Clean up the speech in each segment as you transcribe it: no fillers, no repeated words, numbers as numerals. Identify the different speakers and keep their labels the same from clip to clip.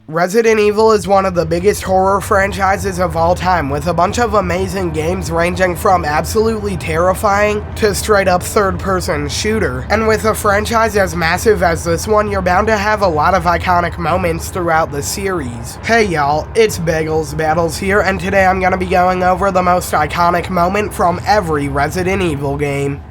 Speaker 1: Resident Evil is one of the biggest horror franchises of all time, with a bunch of amazing games ranging from absolutely terrifying to straight up third-person shooter. And with a franchise as massive as this one, you're bound to have a lot of iconic moments throughout the series. Hey y'all, it's Bagels Battles here, and today I'm gonna be going over the most iconic moment from every Resident Evil game.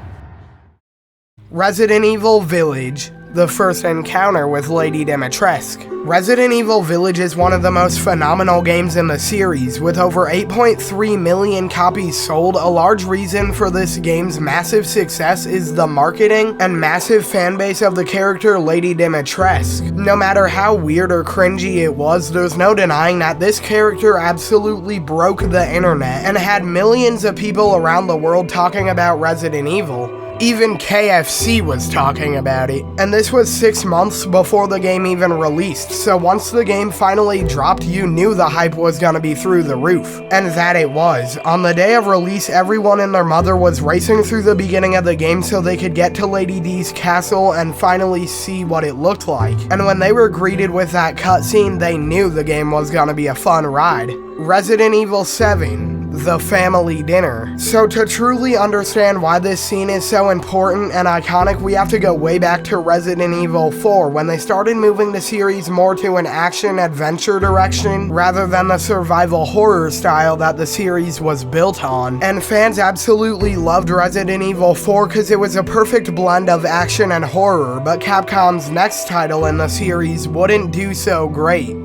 Speaker 1: Resident Evil Village. The first encounter with Lady Dimitrescu. Resident Evil Village is one of the most phenomenal games in the series, with over 8.3 million copies sold. A large reason for this game's massive success is the marketing and massive fanbase of the character Lady Dimitrescu. No matter how weird or cringy it was, there's no denying that this character absolutely broke the internet and had millions of people around the world talking about Resident Evil. Even KFC was talking about it, and this was 6 months before the game even released, so once the game finally dropped, you knew the hype was gonna be through the roof. And that it was. On the day of release, everyone and their mother was racing through the beginning of the game so they could get to Lady D's castle and finally see what it looked like. And when they were greeted with that cutscene, they knew the game was gonna be a fun ride. Resident Evil 7. The family dinner. So to truly understand why this scene is so important and iconic, we have to go way back to Resident Evil 4, when they started moving the series more to an action-adventure direction, rather than the survival horror style that the series was built on. And fans absolutely loved Resident Evil 4 because it was a perfect blend of action and horror, but Capcom's next title in the series wouldn't do so great.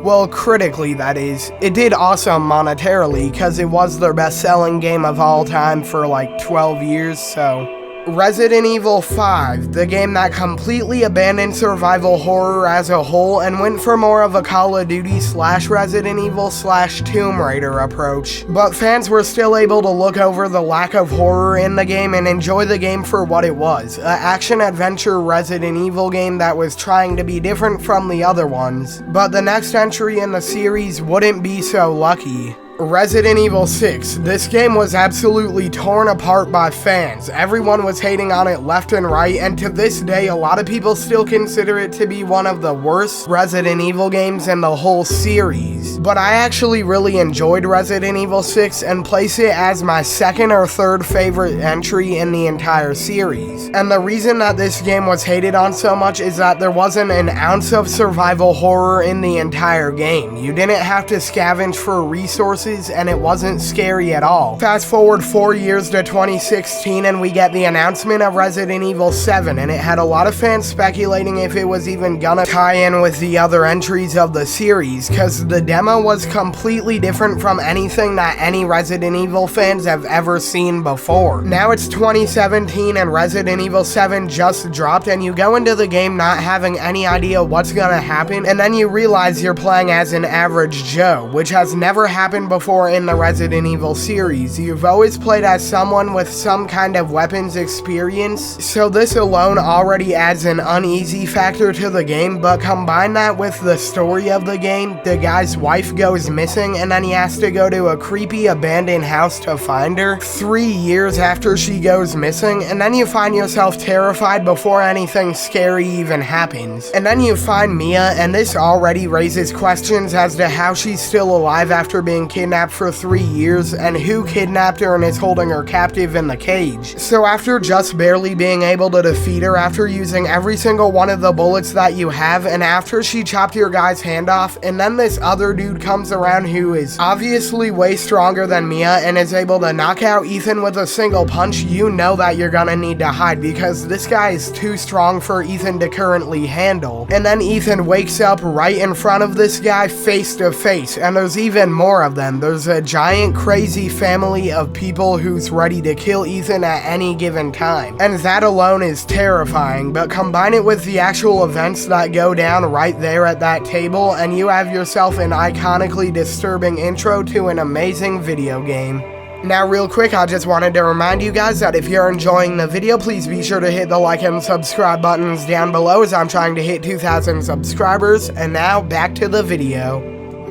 Speaker 1: Well, critically that is. It did awesome monetarily, cause it was their best-selling game of all time for like 12 years, so. Resident Evil 5, the game that completely abandoned survival horror as a whole and went for more of a Call of Duty / Resident Evil / Tomb Raider approach. But fans were still able to look over the lack of horror in the game and enjoy the game for what it was, an action-adventure Resident Evil game that was trying to be different from the other ones. But the next entry in the series wouldn't be so lucky. Resident Evil 6. This game was absolutely torn apart by fans. Everyone was hating on it left and right, and to this day, a lot of people still consider it to be one of the worst Resident Evil games in the whole series. But I actually really enjoyed Resident Evil 6 and place it as my second or third favorite entry in the entire series. And the reason that this game was hated on so much is that there wasn't an ounce of survival horror in the entire game. You didn't have to scavenge for resources, and it wasn't scary at all. Fast forward 4 years to 2016 and we get the announcement of Resident Evil 7, and it had a lot of fans speculating if it was even gonna tie in with the other entries of the series, cause the demo was completely different from anything that any Resident Evil fans have ever seen before. Now it's 2017 and Resident Evil 7 just dropped, and you go into the game not having any idea what's gonna happen, and then you realize you're playing as an average Joe, which has never happened before in the Resident Evil series. You've always played as someone with some kind of weapons experience, so this alone already adds an uneasy factor to the game, but combine that with the story of the game. The guy's wife goes missing and then he has to go to a creepy abandoned house to find her 3 years after she goes missing, and then you find yourself terrified before anything scary even happens. And then you find Mia, and this already raises questions as to how she's still alive after being kidnapped for 3 years, and who kidnapped her and is holding her captive in the cage. So after just barely being able to defeat her, after using every single one of the bullets that you have, and after she chopped your guy's hand off, and then this other dude comes around who is obviously way stronger than Mia and is able to knock out Ethan with a single punch, you know that you're gonna need to hide because this guy is too strong for Ethan to currently handle. And then Ethan wakes up right in front of this guy face to face, and there's even more of them. There's a giant crazy family of people who's ready to kill Ethan at any given time, and that alone is terrifying. But combine it with the actual events that go down right there at that table, and you have yourself an iconically disturbing intro to an amazing video game. Now real quick, I just wanted to remind you guys that if you're enjoying the video, please be sure to hit the like and subscribe buttons down below, as I'm trying to hit 2,000 subscribers. And now back to the video.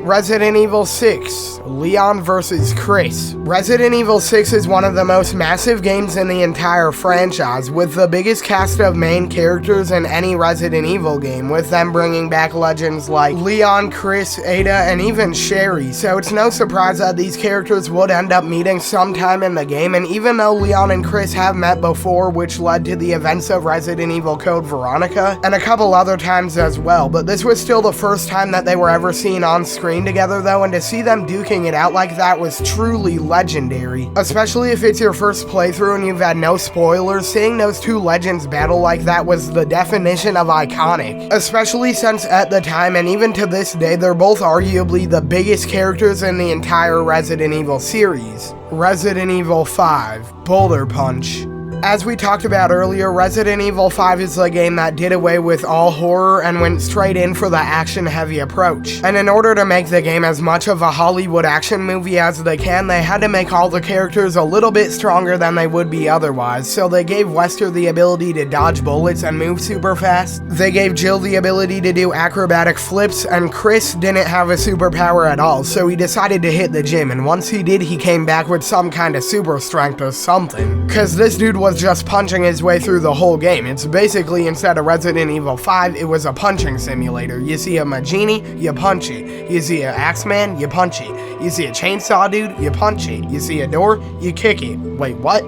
Speaker 1: Resident Evil 6, Leon vs. Chris. Resident Evil 6 is one of the most massive games in the entire franchise, with the biggest cast of main characters in any Resident Evil game, with them bringing back legends like Leon, Chris, Ada, and even Sherry, so it's no surprise that these characters would end up meeting sometime in the game, and even though Leon and Chris have met before, which led to the events of Resident Evil Code Veronica, and a couple other times as well, but this was still the first time that they were ever seen on screen together though, and to see them duking it out like that was truly legendary. Especially if it's your first playthrough and you've had no spoilers, seeing those two legends battle like that was the definition of iconic. Especially since at the time, and even to this day, they're both arguably the biggest characters in the entire Resident Evil series. Resident Evil 5, Boulder Punch. As we talked about earlier, Resident Evil 5 is the game that did away with all horror and went straight in for the action-heavy approach. And in order to make the game as much of a Hollywood action movie as they can, they had to make all the characters a little bit stronger than they would be otherwise, so they gave Wesker the ability to dodge bullets and move super fast. They gave Jill the ability to do acrobatic flips, and Chris didn't have a superpower at all, so he decided to hit the gym, and once he did, he came back with some kind of super strength or something. Cause this dude was just punching his way through the whole game. It's basically, instead of Resident Evil 5, it was a punching simulator. You see a Magini, you punch it. You see an Axeman, you punch it. You see a chainsaw dude, you punch it. You see a door, you kick it. Wait, what?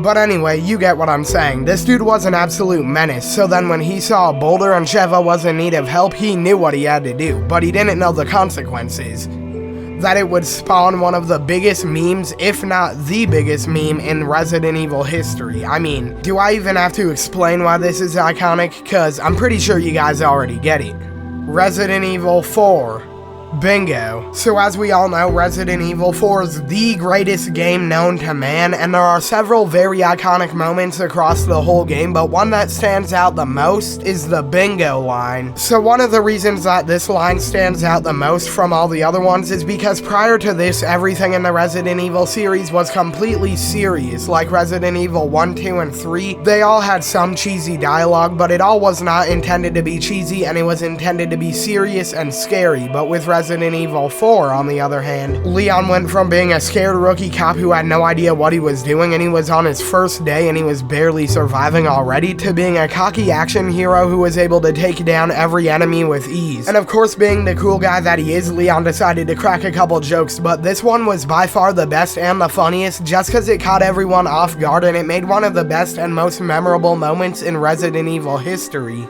Speaker 1: But anyway, you get what I'm saying. This dude was an absolute menace, so then when he saw Boulder and Sheva was in need of help, he knew what he had to do, but he didn't know the consequences. That it would spawn one of the biggest memes, if not the biggest meme in Resident Evil history. I mean, do I even have to explain why this is iconic? Cause I'm pretty sure you guys already get it. Resident Evil 4. Bingo. So as we all know, Resident Evil 4 is the greatest game known to man, and there are several very iconic moments across the whole game, but one that stands out the most is the bingo line. So one of the reasons that this line stands out the most from all the other ones is because prior to this, everything in the Resident Evil series was completely serious, like Resident Evil 1, 2, and 3. They all had some cheesy dialogue, but it all was not intended to be cheesy, and it was intended to be serious and scary. But with Resident Evil 4, on the other hand, Leon went from being a scared rookie cop who had no idea what he was doing and he was on his first day and he was barely surviving already, to being a cocky action hero who was able to take down every enemy with ease. And of course, being the cool guy that he is, Leon decided to crack a couple jokes, but this one was by far the best and the funniest just because it caught everyone off guard and it made one of the best and most memorable moments in Resident Evil history.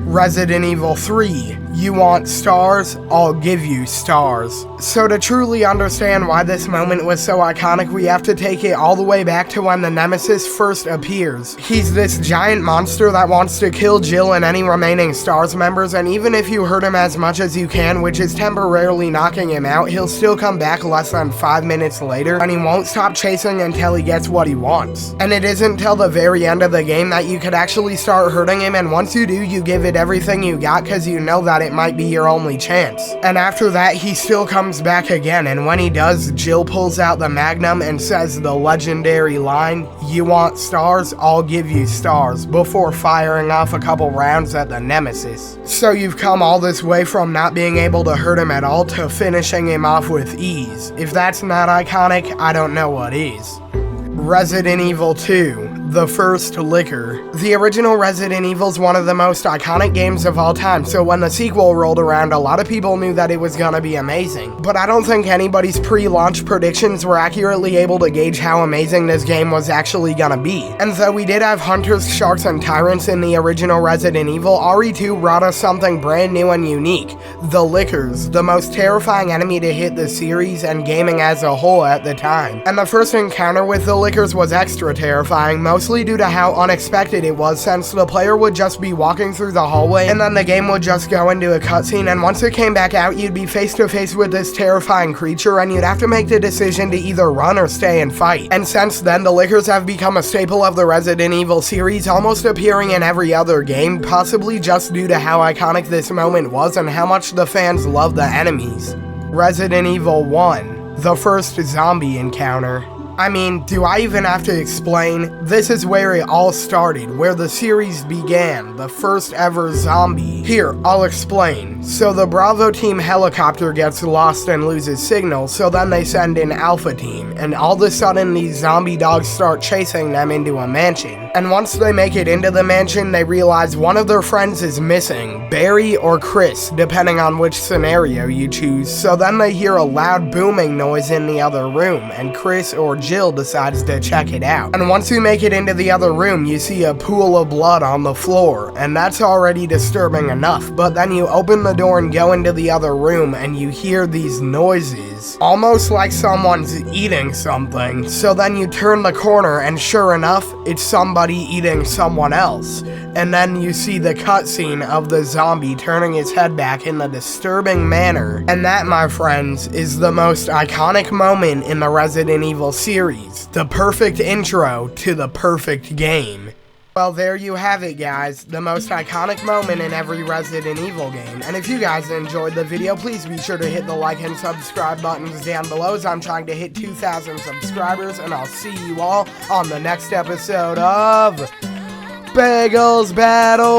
Speaker 1: Resident Evil 3, you want stars? I'll give you stars. So to truly understand why this moment was so iconic, we have to take it all the way back to when the Nemesis first appears. He's this giant monster that wants to kill Jill and any remaining STARS members, and even if you hurt him as much as you can, which is temporarily knocking him out, he'll still come back less than 5 minutes later, and he won't stop chasing until he gets what he wants. And it isn't till the very end of the game that you could actually start hurting him, and once you do, you give it everything you got because you know that it might be your only chance. And after that, he still comes back again, and when he does, Jill pulls out the Magnum and says the legendary line, you want stars? I'll give you stars, before firing off a couple rounds at the Nemesis. So you've come all this way from not being able to hurt him at all to finishing him off with ease. If that's not iconic, I don't know what is. Resident Evil 2, the first liquor. The original Resident Evil is one of the most iconic games of all time, so when the sequel rolled around, a lot of people knew that it was gonna be amazing. But I don't think anybody's pre-launch predictions were accurately able to gauge how amazing this game was actually gonna be. And though we did have hunters, sharks, and tyrants in the original Resident Evil, RE2 brought us something brand new and unique. The Lickers, the most terrifying enemy to hit the series and gaming as a whole at the time. And the first encounter with the Lickers was extra terrifying, mostly due to how unexpected it was, since the player would just be walking through the hallway and then the game would just go into a cutscene, and once it came back out, you'd be face to face with this terrifying creature and you'd have to make the decision to either run or stay and fight. And since then, the Lickers have become a staple of the Resident Evil series, almost appearing in every other game, possibly just due to how iconic this moment was and how much the fans love the enemies. Resident Evil 1, the first zombie encounter. I mean, do I even have to explain? This is where it all started, where the series began, the first ever zombie. Here, I'll explain. So the Bravo team helicopter gets lost and loses signal, so then they send in Alpha team, and all of a sudden these zombie dogs start chasing them into a mansion. And once they make it into the mansion, they realize one of their friends is missing, Barry or Chris, depending on which scenario you choose. So then they hear a loud booming noise in the other room, and Chris or Jill decides to check it out. And once you make it into the other room, you see a pool of blood on the floor, and that's already disturbing enough. But then you open the door and go into the other room, and you hear these noises, almost like someone's eating something. So then you turn the corner, and sure enough, it's somebody eating someone else. And then you see the cutscene of the zombie turning his head back in a disturbing manner. And that, my friends, is the most iconic moment in the Resident Evil series. The perfect intro to the perfect game. Well, there you have it, guys. The most iconic moment in every Resident Evil game. And if you guys enjoyed the video, please be sure to hit the like and subscribe buttons down below, as I'm trying to hit 2,000 subscribers. And I'll see you all on the next episode of Bagels Battles!